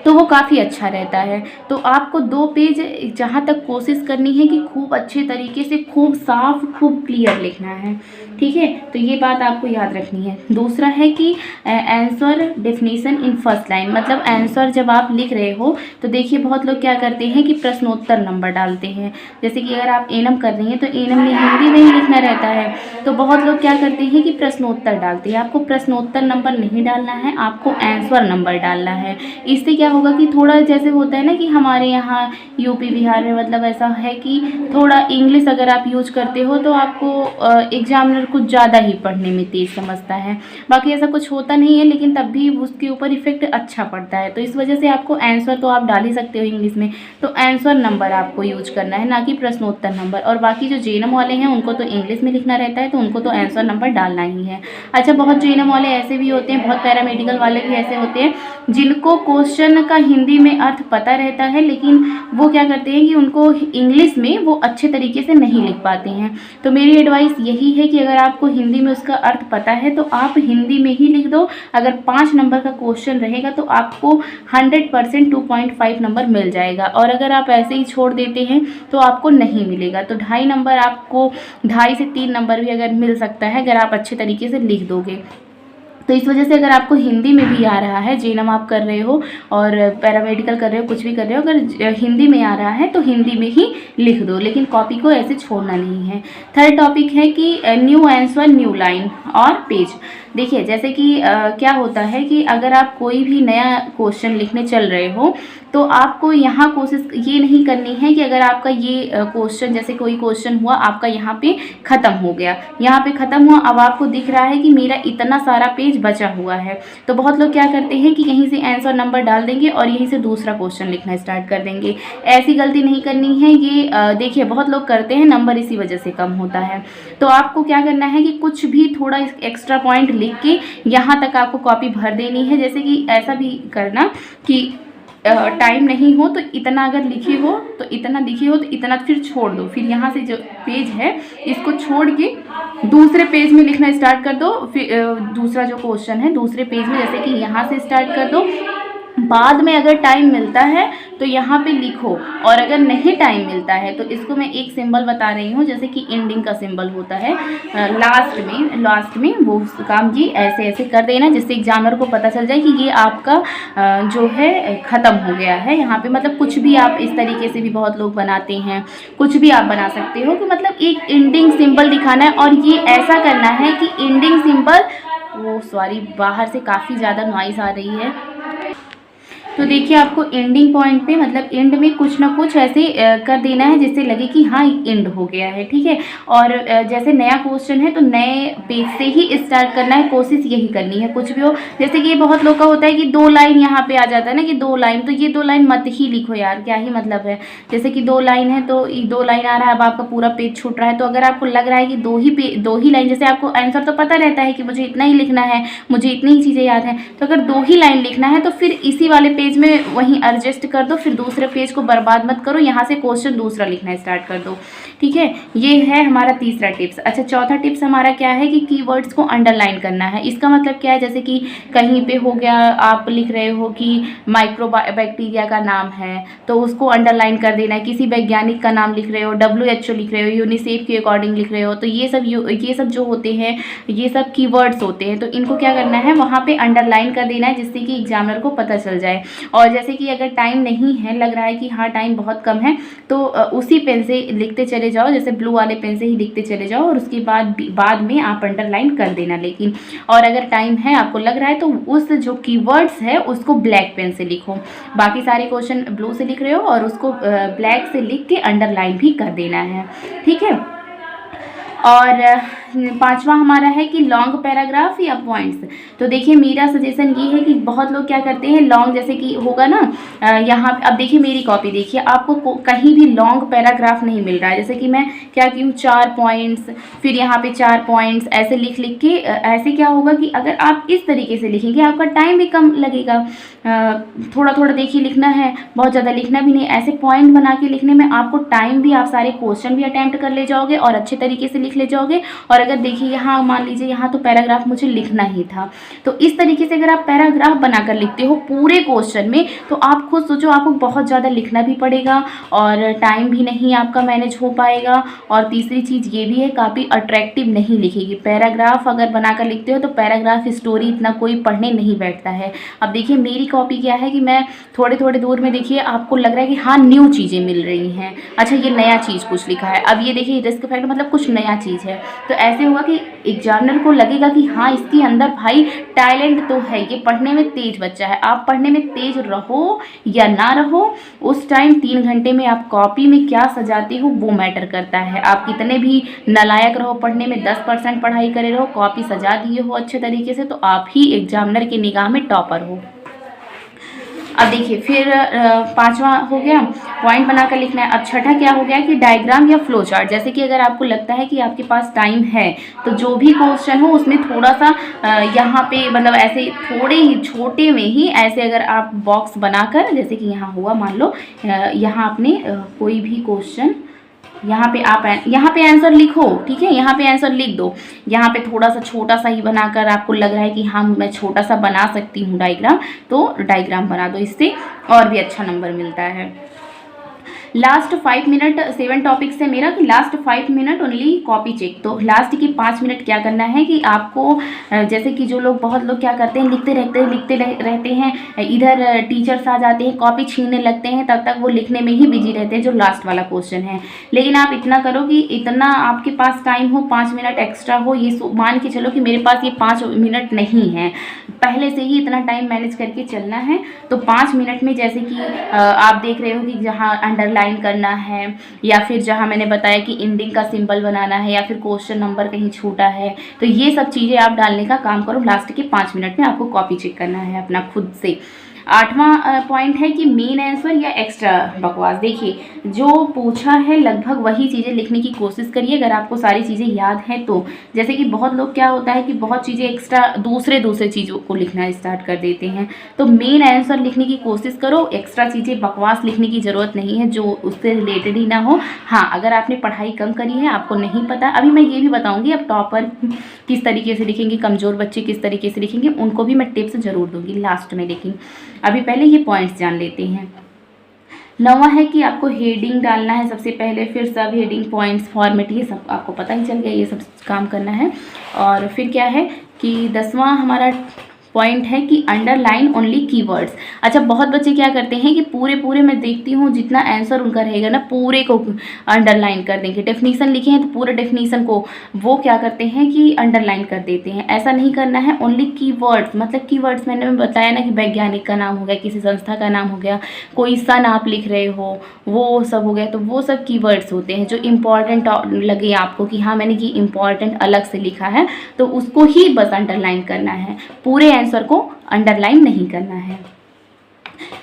तो वो काफ़ी अच्छा रहता है। तो आपको 2 पेज जहाँ तक कोशिश करनी है कि खूब अच्छे तरीके से, खूब साफ, खूब क्लियर लिखना है, ठीक है। तो ये बात आपको याद रखनी है। दूसरा है कि answer definition in first line, मतलब आंसर जब आप लिख रहे हो तो देखिए बहुत लोग क्या करते हैं कि प्रश्नोत्तर नंबर डालते हैं। जैसे कि अगर आप एनम कर रही हैं तो एनम में हिंदी में ही लिखना रहता है, तो बहुत लोग क्या करते हैं कि प्रश्नोत्तर डालते हैं। आपको प्रश्नोत्तर नंबर नहीं डालना है, आपको आंसर नंबर डालना है। इससे क्या होगा कि थोड़ा जैसे होता है ना कि हमारे यहाँ यूपी बिहार में मतलब ऐसा है कि थोड़ा इंग्लिश अगर आप यूज करते हो तो आपको एग्जामिनर कुछ ज़्यादा ही पढ़ने में तेज समझता है। बाकी ऐसा कुछ होता नहीं है, लेकिन तब भी उसके ऊपर इफेक्ट अच्छा पड़ता है। तो इस वजह से आपको आंसर तो आप डाल ही सकते हो इंग्लिश में, तो आंसर नंबर आपको यूज करना है, ना कि प्रश्नोत्तर नंबर। और बाकी जो जेएनएम वाले हैं उनको तो इंग्लिश में लिखना रहता है, तो उनको तो आंसर नंबर डालना ही है। अच्छा, बहुत जेएनएम वाले ऐसे भी होते हैं, बहुत पैरामेडिकल वाले भी ऐसे होते हैं जिनको क्वेश्चन का हिंदी में अर्थ पता रहता है, लेकिन वो क्या करते हैं कि उनको इंग्लिश में वो अच्छे तरीके से नहीं लिख पाते हैं। तो मेरी एडवाइस यही है कि अगर आपको हिंदी में उसका अर्थ पता है तो आप हिंदी में ही लिख दो। अगर 5 नंबर का क्वेश्चन रहेगा तो आपको 100% 2.5 नंबर मिल जाएगा, और अगर आप ऐसे ही छोड़ देते हैं तो आपको नहीं मिलेगा। तो 2.5 नंबर आपको, 2.5 से 3 नंबर भी अगर मिल सकता है अगर आप अच्छे तरीके से लिख दोगे। तो इस वजह से अगर आपको हिंदी में भी आ रहा है, जेएनएम आप कर रहे हो और पैरामेडिकल कर रहे हो, कुछ भी कर रहे हो, अगर हिंदी में आ रहा है तो हिंदी में ही लिख दो, लेकिन कॉपी को ऐसे छोड़ना नहीं है। थर्ड टॉपिक है कि न्यू आंसर न्यू लाइन और पेज। देखिए जैसे कि क्या होता है कि अगर आप कोई भी नया क्वेश्चन लिखने चल रहे हो तो आपको यहाँ कोशिश ये नहीं करनी है कि अगर आपका ये क्वेश्चन, जैसे कोई क्वेश्चन हुआ आपका यहाँ पे ख़त्म हो गया, यहाँ पे ख़त्म हुआ, अब आपको दिख रहा है कि मेरा इतना सारा पेज बचा हुआ है, तो बहुत लोग क्या करते हैं कि यहीं से आंसर नंबर डाल देंगे और यहीं से दूसरा क्वेश्चन लिखना स्टार्ट कर देंगे। ऐसी गलती नहीं करनी है। ये देखिए बहुत लोग करते हैं, नंबर इसी वजह से कम होता है। तो आपको क्या करना है कि कुछ भी थोड़ा एक्स्ट्रा पॉइंट लिख के यहाँ तक आपको कॉपी भर देनी है। जैसे कि ऐसा भी करना कि टाइम नहीं हो तो इतना अगर लिखे हो तो इतना लिखे हो तो इतना फिर छोड़ दो, फिर यहाँ से जो पेज है इसको छोड़ के दूसरे पेज में लिखना स्टार्ट कर दो। फिर दूसरा जो क्वेश्चन है दूसरे पेज में, जैसे कि यहाँ से स्टार्ट कर दो। बाद में अगर टाइम मिलता है तो यहाँ पे लिखो, और अगर नहीं टाइम मिलता है तो इसको मैं एक सिंबल बता रही हूँ, जैसे कि एंडिंग का सिंबल होता है लास्ट में वो काम ये ऐसे ऐसे कर देना, जिससे एग्जामिनर को पता चल जाए कि ये आपका जो है ख़त्म हो गया है। यहाँ पे मतलब कुछ भी आप इस तरीके से भी बहुत लोग बनाते हैं, कुछ भी आप बना सकते हो कि मतलब एक एंडिंग सिंबल दिखाना है। और ये ऐसा करना है कि एंडिंग सिंबल बाहर से काफ़ी ज़्यादा नॉइज़ आ रही है, तो देखिए आपको एंडिंग पॉइंट पे मतलब एंड में कुछ ना कुछ ऐसे कर देना है जिससे लगे कि हाँ एंड हो गया है, ठीक है। और जैसे नया क्वेश्चन है तो नए पेज से ही स्टार्ट करना है, कोशिश यही करनी है कुछ भी हो। जैसे कि ये बहुत लोग का होता है कि 2 लाइन यहाँ पे आ जाता है ना कि 2 लाइन, तो ये 2 लाइन मत ही लिखो यार, क्या ही मतलब है। जैसे कि 2 लाइन है तो 2 लाइन आ रहा है, अब आपका पूरा पेज छूट रहा है। तो अगर आपको लग रहा है कि 2 ही लाइन, जैसे आपको आंसर तो पता रहता है कि मुझे इतना ही लिखना है, मुझे इतनी ही चीज़ें याद हैं, तो अगर 2 ही लाइन लिखना है तो फिर इसी वाले पेज में वहीं एडजस्ट कर दो, फिर दूसरे पेज को बर्बाद मत करो, यहाँ से क्वेश्चन दूसरा लिखना स्टार्ट कर दो, ठीक है। ये है हमारा तीसरा टिप्स। अच्छा, चौथा टिप्स हमारा क्या है कि कीवर्ड्स को अंडरलाइन करना है। इसका मतलब क्या है, जैसे कि कहीं पे हो गया आप लिख रहे हो कि माइक्रो बैक्टीरिया का नाम है तो उसको अंडरलाइन कर देना है। किसी वैज्ञानिक का नाम लिख रहे हो, WHO लिख रहे हो, यूनिसेफ के अकॉर्डिंग लिख रहे हो, तो ये सब जो होते हैं ये सब कीवर्ड्स होते हैं, तो इनको क्या करना है वहाँ पे अंडरलाइन कर देना है, जिससे कि एग्जामिनर को पता चल जाए। और जैसे कि अगर टाइम नहीं है, लग रहा है कि हाँ टाइम बहुत कम है, तो उसी पेन से लिखते चले जाओ, जैसे ब्लू वाले पेन से ही लिखते चले जाओ और उसके बाद में आप अंडरलाइन कर देना। लेकिन और अगर टाइम है, आपको लग रहा है, तो उस जो कीवर्ड्स है उसको ब्लैक पेन से लिखो। बाकी सारे क्वेश्चन ब्लू से लिख रहे हो और उसको ब्लैक से लिख के अंडरलाइन भी कर देना है, ठीक है। और पांचवा हमारा है कि लॉन्ग पैराग्राफ या पॉइंट्स। तो देखिए मेरा सजेशन ये है कि बहुत लोग क्या करते हैं, लॉन्ग जैसे कि होगा ना, यहाँ अब देखिए मेरी कॉपी देखिए, आपको कहीं भी लॉन्ग पैराग्राफ नहीं मिल रहा है। जैसे कि मैं क्या की हूँ, 4 पॉइंट्स, फिर यहाँ पे 4 पॉइंट्स, ऐसे लिख लिख के ऐसे क्या होगा कि अगर आप इस तरीके से लिखेंगे आपका टाइम भी कम लगेगा। थोड़ा थोड़ा देखिए लिखना है, बहुत ज़्यादा लिखना भी नहीं। ऐसे पॉइंट बना के लिखने में आपको टाइम भी, आप सारे क्वेश्चन भी अटैम्प्ट कर ले जाओगे और अच्छे तरीके से लिख ले जाओगे। और अगर देखिए यहाँ मान लीजिए यहाँ तो पैराग्राफ मुझे लिखना ही था, तो इस तरीके से अगर आप पैराग्राफ बनाकर लिखते हो पूरे क्वेश्चन में, तो आप खुद सोचो आपको बहुत ज़्यादा लिखना भी पड़ेगा और टाइम भी नहीं आपका मैनेज हो पाएगा। और तीसरी चीज़ ये भी है, काफ़ी अट्रैक्टिव नहीं लिखेगी। पैराग्राफ अगर बनाकर लिखते हो तो पैराग्राफ स्टोरी इतना कोई पढ़ने नहीं बैठता है। अब देखिए मेरी कॉपी क्या है कि मैं थोड़े थोड़े दूर में देखिए आपको लग रहा है कि हाँ न्यू चीज़ें मिल रही हैं, अच्छा ये नया चीज़ कुछ लिखा है। अब ये देखिए रिस्क फैक्टर मतलब कुछ नया चीज़ है, तो ऐसे होगा कि एग्जामिनर को लगेगा कि हाँ इसके अंदर भाई टैलेंट तो है, ये पढ़ने में तेज बच्चा है। आप पढ़ने में तेज रहो या ना रहो, उस टाइम 3 घंटे में आप कॉपी में क्या सजाते हो वो मैटर करता है। आप कितने भी नालायक रहो, पढ़ने में 10% पढ़ाई करे रहो, कॉपी सजा दिए हो अच्छे तरीके से, तो आप ही एग्जामिनर की निगाह में टॉपर हो। अब देखिए फिर पांचवा हो गया पॉइंट बनाकर लिखना है। अब छठा क्या हो गया कि डायग्राम या फ्लो चार्ट। जैसे कि अगर आपको लगता है कि आपके पास टाइम है तो जो भी क्वेश्चन हो उसमें थोड़ा सा यहाँ पे मतलब ऐसे थोड़े ही छोटे में ही ऐसे अगर आप बॉक्स बनाकर, जैसे कि यहाँ हुआ मान लो, यहाँ आपने कोई भी क्वेश्चन यहाँ पे आप यहाँ पे आंसर लिखो, ठीक है, यहाँ पे आंसर लिख दो। यहाँ पे थोड़ा सा छोटा सा ही बनाकर आपको लग रहा है कि हाँ मैं छोटा सा बना सकती हूँ डायग्राम, तो डायग्राम बना दो, इससे और भी अच्छा नंबर मिलता है। लास्ट 5 मिनट 7 टॉपिक्स है मेरा कि last 5 minute only copy check. तो लास्ट के 5 मिनट क्या करना है कि आपको, जैसे कि जो लोग बहुत लोग क्या करते हैं, लिखते रहते हैं, इधर टीचर्स आ जाते हैं कॉपी छीनने लगते हैं, तब तक वो लिखने में ही बिजी रहते हैं जो लास्ट वाला क्वेश्चन है। लेकिन आप इतना करो कि इतना आपके पास टाइम हो, 5 मिनट एक्स्ट्रा हो, ये मान के चलो कि मेरे पास ये 5 मिनट नहीं है, पहले से ही इतना टाइम मैनेज करके चलना है। तो 5 मिनट में जैसे कि आप देख रहे हो कि जहाँ अंडरलाइन करना है या फिर जहाँ मैंने बताया कि एंडिंग का सिंबल बनाना है या फिर क्वेश्चन नंबर कहीं छूटा है, तो ये सब चीज़ें आप डालने का काम करो। लास्ट के 5 मिनट में आपको कॉपी चेक करना है अपना खुद से। 8वां पॉइंट है कि मेन आंसर या एक्स्ट्रा बकवास। देखिए जो पूछा है लगभग वही चीज़ें लिखने की कोशिश करिए अगर आपको सारी चीज़ें याद हैं तो। जैसे कि बहुत लोग क्या होता है कि बहुत चीज़ें एक्स्ट्रा दूसरे चीज़ों को लिखना स्टार्ट कर देते हैं, तो मेन आंसर लिखने की कोशिश करो। एक्स्ट्रा चीज़ें बकवास लिखने की ज़रूरत नहीं है जो उससे रिलेटेड ही ना हो। हाँ अगर आपने पढ़ाई कम करी है, आपको नहीं पता, अभी मैं ये भी बताऊँगी अब टॉपर किस तरीके से लिखेंगे, कमज़ोर बच्चे किस तरीके से लिखेंगे, उनको भी मैं टिप्स ज़रूर दूँगी लास्ट में। लेकिन अभी पहले ये पॉइंट्स जान लेते हैं। 9वां है कि आपको हेडिंग डालना है सबसे पहले, फिर सब हेडिंग, पॉइंट्स, फॉर्मेट, ये सब आपको पता ही चल गया, ये सब काम करना है। और फिर क्या है कि 10वां हमारा पॉइंट है कि अंडरलाइन ओनली कीवर्ड्स। अच्छा बहुत बच्चे क्या करते हैं कि पूरे मैं देखती हूँ जितना आंसर उनका रहेगा ना पूरे को अंडरलाइन कर देंगे। डेफिनीशन लिखे हैं तो पूरे डेफिनीशन को वो क्या करते हैं कि अंडरलाइन कर देते हैं। ऐसा नहीं करना है, ओनली कीवर्ड्स। मतलब कीवर्ड्स मैंने बताया ना कि वैज्ञानिक का नाम हो गया, किसी संस्था का नाम हो गया, कोई सन आप लिख रहे हो, वो सब हो गया, तो वो सब कीवर्ड्स होते हैं जो इम्पॉर्टेंट लगे आपको कि हाँ मैंने ये इम्पॉर्टेंट अलग से लिखा है, तो उसको ही बस अंडरलाइन करना है, पूरे आंसर को अंडरलाइन नहीं करना है।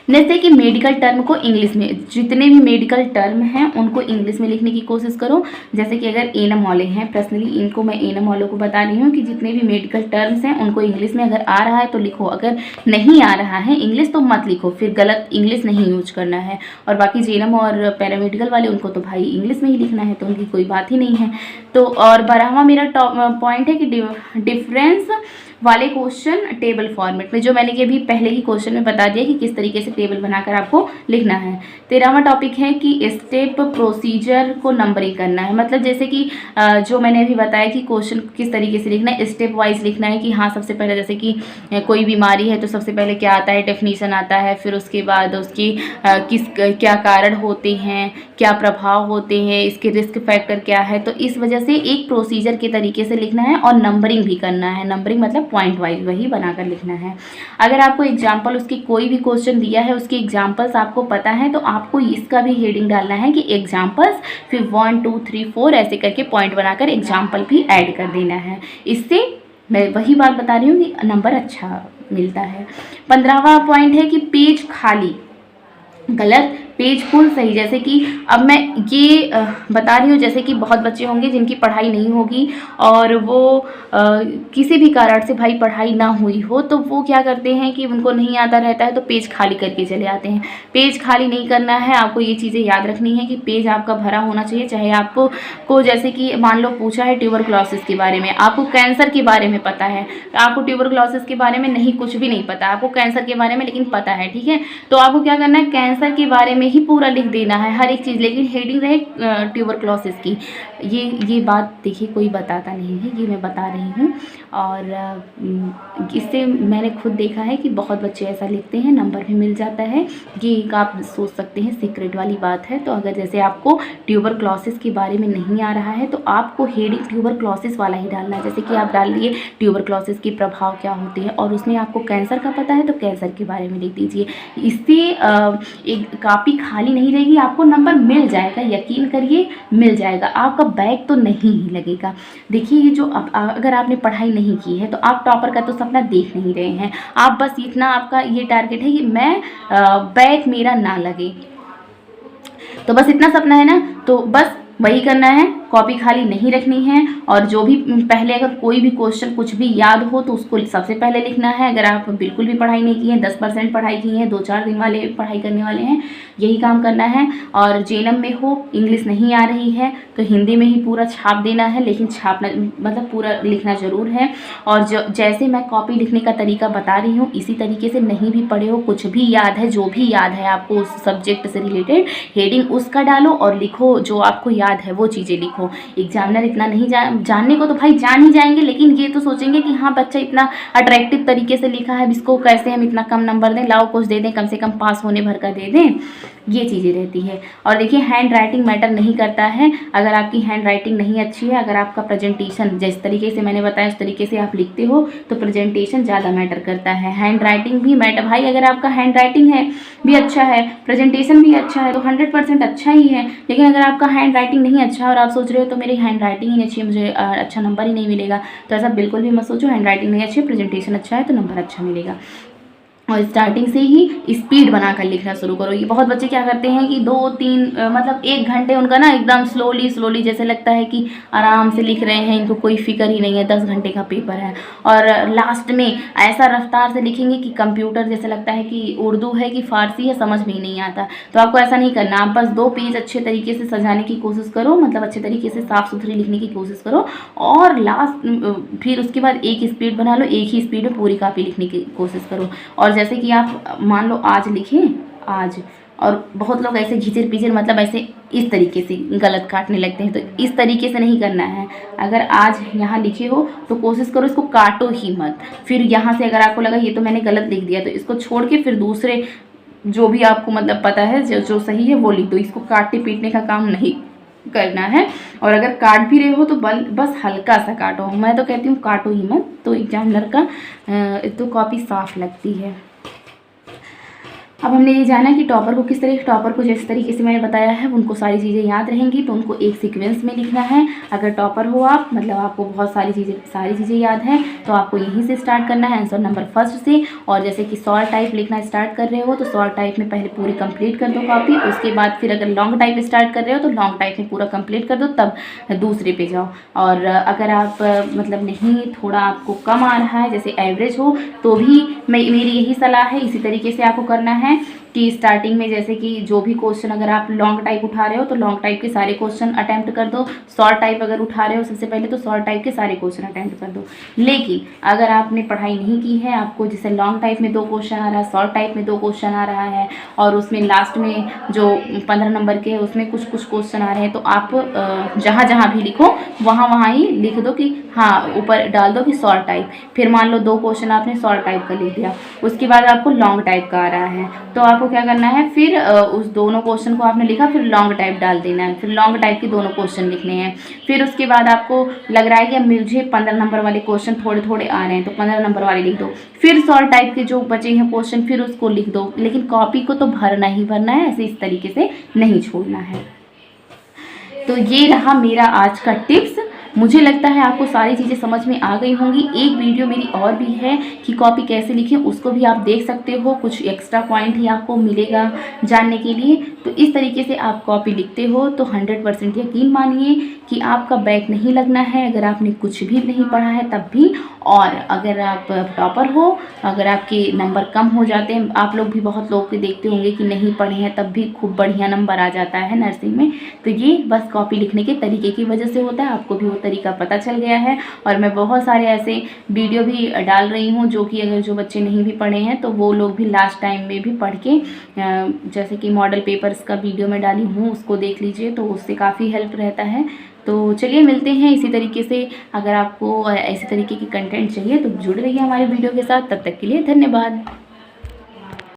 जैसे कि मेडिकल टर्म को इंग्लिश में, जितने भी मेडिकल टर्म हैं उनको इंग्लिश में लिखने की कोशिश करो। जैसे कि अगर एएनएम वाले हैं, पर्सनली इनको मैं एएनएम वालों को बता रही हूँ कि जितने भी मेडिकल टर्म्स हैं उनको इंग्लिश में अगर आ रहा है तो लिखो, अगर नहीं आ रहा है इंग्लिश तो मत लिखो, फिर गलत इंग्लिश नहीं यूज करना है। और बाकी जेएनएम और पैरामेडिकल वाले उनको तो भाई इंग्लिश में ही लिखना है, तो उनकी कोई बात ही नहीं है। तो और 12वां मेरा पॉइंट है कि डिफरेंस वाले क्वेश्चन टेबल फॉर्मेट में, जो मैंने कि अभी पहले ही क्वेश्चन में बता दिया कि किस तरीके से टेबल बनाकर आपको लिखना है। 13वां टॉपिक है कि स्टेप प्रोसीजर को नंबरिंग करना है। मतलब जैसे कि जो मैंने अभी बताया कि क्वेश्चन किस तरीके से लिखना है, स्टेप वाइज लिखना है कि हाँ सबसे पहले जैसे कि कोई बीमारी है तो सबसे पहले क्या आता है, डेफिनीशन आता है, फिर उसके बाद उसकी क्या कारण होते हैं, क्या प्रभाव होते हैं, इसके रिस्क फैक्टर क्या है। तो इस वजह से एक प्रोसीजर के तरीके से लिखना है और नंबरिंग भी करना है। नंबरिंग मतलब पॉइंट वाइज वही बनाकर लिखना है। अगर आपको एग्जाम्पल उसकी कोई भी क्वेश्चन दिया है, उसके एग्जाम्पल्स आपको पता है, तो आपको इसका भी हेडिंग डालना है कि एग्जाम्पल्स, फिर 1 2 3 4 ऐसे करके पॉइंट बनाकर एग्जाम्पल भी ऐड कर देना है। इससे मैं वही बात बता रही हूँ कि नंबर अच्छा मिलता है। 15वां पॉइंट है कि पेज खाली, गलत, पेज फुल सही। जैसे कि अब मैं ये बता रही हूँ, जैसे कि बहुत बच्चे होंगे जिनकी पढ़ाई नहीं होगी और वो किसी भी कारण से भाई पढ़ाई ना हुई हो, तो वो क्या करते हैं कि उनको नहीं आता रहता है तो पेज खाली करके चले आते हैं। पेज खाली नहीं करना है, आपको ये चीज़ें याद रखनी है कि पेज आपका भरा होना चाहिए। चाहे आपको जैसे कि मान लो पूछा है ट्यूबरक्लोसिस के बारे में, आपको कैंसर के बारे में पता है, आपको ट्यूबरक्लोसिस के बारे में नहीं, कुछ भी नहीं पता, आपको कैंसर के बारे में लेकिन पता है, ठीक है, तो आपको क्या करना है, कैंसर के बारे में ही पूरा लिख देना है हर एक चीज़, लेकिन हेडिंग रहे ट्यूबरक्लोसिस की। ये बात देखिए कोई बताता नहीं है, ये मैं बता रही हूँ। और इससे मैंने खुद देखा है कि बहुत बच्चे ऐसा लिखते हैं, नंबर भी मिल जाता है। ये एक आप सोच सकते हैं सीक्रेट वाली बात है। तो अगर जैसे आपको ट्यूबरक्लोसिस के बारे में नहीं आ रहा है तो आपको हेडिंग ट्यूबरक्लोसिस वाला ही डालना है। जैसे कि आप डाल दिए ट्यूबरक्लोसिस के प्रभाव क्या होते हैं, और उसमें आपको कैंसर का पता है तो कैंसर के बारे में लिख दीजिए। इससे एक कॉपी खाली नहीं रहेगी, आपको नंबर मिल जाएगा, यकीन करिए मिल जाएगा, आपका बैग तो नहीं ही लगेगा। देखिए ये जो अगर आपने पढ़ाई नहीं की है तो आप टॉपर का तो सपना देख नहीं रहे हैं, आप बस इतना आपका ये टारगेट है कि मैं बैग मेरा ना लगे, तो बस इतना सपना है ना, तो बस वही करना है, कॉपी खाली नहीं रखनी है। और जो भी पहले अगर कोई भी क्वेश्चन कुछ भी याद हो तो उसको सबसे पहले लिखना है। अगर आप बिल्कुल भी पढ़ाई नहीं की है, 10% पढ़ाई की है, 2-4 दिन वाले पढ़ाई करने वाले हैं, यही काम करना है। और जेनम में हो, इंग्लिश नहीं आ रही है तो हिंदी में ही पूरा छाप देना है, लेकिन छापना मतलब पूरा लिखना ज़रूर है। और जैसे मैं कॉपी लिखने का तरीका बता रही हूँ, इसी तरीके से नहीं भी पढ़े हो, कुछ भी याद है, जो भी याद है आपको उस सब्जेक्ट से रिलेटेड, हेडिंग उसका डालो और लिखो, जो आपको याद है वो चीज़ें लिखो। एग्जामिनर इतना नहीं जानने को तो भाई जान ही जाएंगे, लेकिन ये तो सोचेंगे कि हाँ बच्चा इतना अट्रैक्टिव तरीके से लिखा है, इसको कैसे हम इतना कम नंबर दें, लाओ कुछ दे दें, कम से कम पास होने भर का दे दें, ये चीज़ें रहती है। और देखिए हैंड राइटिंग मैटर नहीं करता है। अगर आपकी हैंड राइटिंग नहीं अच्छी है, अगर आपका प्रेजेंटेशन जिस तरीके से मैंने बताया उस तरीके से आप लिखते हो, तो प्रेजेंटेशन ज़्यादा मैटर करता है। हैंड राइटिंग भी मैटर, भाई अगर आपका हैंड राइटिंग है भी अच्छा है, प्रेजेंटेशन भी अच्छा है, तो 100% अच्छा ही है। लेकिन अगर आपका हैंड राइटिंग नहीं अच्छा है और आप सोच रहे हो तो मेरी हैंड राइटिंग ही अच्छी है, मुझे अच्छा नंबर ही नहीं मिलेगा, तो ऐसा बिल्कुल भी मत सोचो। हैंड राइटिंग नहीं अच्छी है, प्रेजेंटेशन अच्छा है तो नंबर अच्छा मिलेगा। और स्टार्टिंग से ही स्पीड बनाकर लिखना शुरू करो। ये बहुत बच्चे क्या करते हैं कि 2-3 मतलब 1 घंटे उनका ना एकदम स्लोली जैसे लगता है कि आराम से लिख रहे हैं, इनको कोई फिक्र ही नहीं है, 10 घंटे का पेपर है, और लास्ट में ऐसा रफ्तार से लिखेंगे कि कंप्यूटर जैसे लगता है कि उर्दू है कि फ़ारसी है, समझ में ही नहीं आता। तो आपको ऐसा नहीं करना, आप बस 2 पेज अच्छे तरीके से सजाने की कोशिश करो, मतलब अच्छे तरीके से साफ़ सुथरी लिखने की कोशिश करो, और लास्ट फिर उसके बाद एक स्पीड बना लो, एक ही स्पीड में पूरी कॉपी लिखने की कोशिश करो। और जैसे कि आप मान लो आज लिखें आज, और बहुत लोग ऐसे घिचर पिचर मतलब ऐसे इस तरीके से गलत काटने लगते हैं, तो इस तरीके से नहीं करना है। अगर आज यहाँ लिखे हो तो कोशिश करो इसको काटो ही मत। फिर यहाँ से अगर आपको लगा ये तो मैंने गलत लिख दिया, तो इसको छोड़ के फिर दूसरे जो भी आपको मतलब पता है जो सही है वो लिख दो। इसको काटने पीटने का काम नहीं करना है। और अगर काट भी रहे हो तो बस हल्का सा काटो, मैं तो कहती हूँ काटो ही मत, तो एग्जामिनर का तो कॉपी साफ लगती है। अब हमने ये जाना कि टॉपर को किस तरीके, टॉपर को जिस तरीके से मैंने बताया है उनको सारी चीज़ें याद रहेंगी, तो उनको एक सीक्वेंस में लिखना है। अगर टॉपर हो आप, मतलब आपको बहुत सारी चीज़ें याद हैं, तो आपको यहीं से स्टार्ट करना है, आंसर नंबर फर्स्ट से। और जैसे कि शॉर्ट टाइप लिखना स्टार्ट कर रहे हो तो शॉर्ट टाइप में पहले पूरी कंप्लीट कर दो कॉपी, उसके बाद फिर अगर लॉन्ग टाइप स्टार्ट कर रहे हो तो लॉन्ग टाइप में पूरा कंप्लीट कर दो, तब दूसरे पे जाओ। और अगर आप मतलब नहीं, थोड़ा आपको कम आ रहा है, जैसे एवरेज हो, तो भी मेरी यही सलाह है, इसी तरीके से आपको करना है। है कि स्टार्टिंग में जैसे कि जो भी क्वेश्चन अगर आप लॉन्ग टाइप उठा रहे हो तो लॉन्ग टाइप के सारे क्वेश्चन अटेम्प्ट कर दो, शॉर्ट टाइप अगर उठा रहे हो सबसे पहले तो शॉर्ट टाइप के सारे क्वेश्चन अटेम्प्ट कर दो। लेकिन अगर आपने पढ़ाई नहीं की है, आपको जैसे लॉन्ग टाइप में 2 क्वेश्चन आ रहा है, शॉर्ट टाइप में 2 क्वेश्चन आ रहा है और उसमें लास्ट में जो 15 नंबर के उसमें कुछ क्वेश्चन आ रहे हैं, तो आप जहाँ जहाँ भी लिखो वहाँ ही लिख दो कि हाँ, ऊपर डाल दो कि शॉर्ट टाइप। फिर मान लो 2 क्वेश्चन आपने शॉर्ट टाइप का लिख दिया, उसके बाद आपको लॉन्ग टाइप का आ रहा है, तो आपको क्या करना है, फिर उस दोनों क्वेश्चन को आपने लिखा, फिर लॉन्ग टाइप डाल देना है, फिर लॉन्ग टाइप के दोनों क्वेश्चन लिखने हैं। फिर उसके बाद आपको लग रहा है कि अब मुझे 15 नंबर वाले क्वेश्चन थोड़े थोड़े आ रहे हैं, तो 15 नंबर वाले लिख दो। फिर शॉर्ट टाइप के जो बचे हैं क्वेश्चन फिर उसको लिख दो, लेकिन कॉपी को तो भरना ही भरना है, ऐसे इस तरीके से नहीं छोड़ना है। तो ये रहा मेरा आज का टिप्स। मुझे लगता है आपको सारी चीज़ें समझ में आ गई होंगी। एक वीडियो मेरी और भी है कि कॉपी कैसे लिखें, उसको भी आप देख सकते हो, कुछ एक्स्ट्रा पॉइंट ही आपको मिलेगा जानने के लिए। तो इस तरीके से आप कॉपी लिखते हो तो 100% यकीन मानिए कि आपका बैक नहीं लगना है, अगर आपने कुछ भी नहीं पढ़ा है तब भी। और अगर आप टॉपर हो, अगर आपके नंबर कम हो जाते हैं, आप लोग भी बहुत लोग के देखते होंगे कि नहीं पढ़े हैं तब भी खूब बढ़िया नंबर आ जाता है नर्सिंग में, तो ये बस कॉपी लिखने के तरीके की वजह से होता है। आपको भी वो तरीका पता चल गया है और मैं बहुत सारे ऐसे वीडियो भी डाल रही हूँ जो कि अगर जो बच्चे नहीं भी पढ़े हैं तो वो लोग भी लास्ट टाइम में भी पढ़ के, जैसे कि मॉडल पेपर्स का वीडियो मैं डाली हूँ उसको देख लीजिए, तो उससे काफ़ी हेल्प रहता है। तो चलिए मिलते हैं इसी तरीके से। अगर आपको ऐसे तरीके की कंटेंट चाहिए तो जुड़ रहिए हमारे वीडियो के साथ। तब तक के लिए धन्यवाद।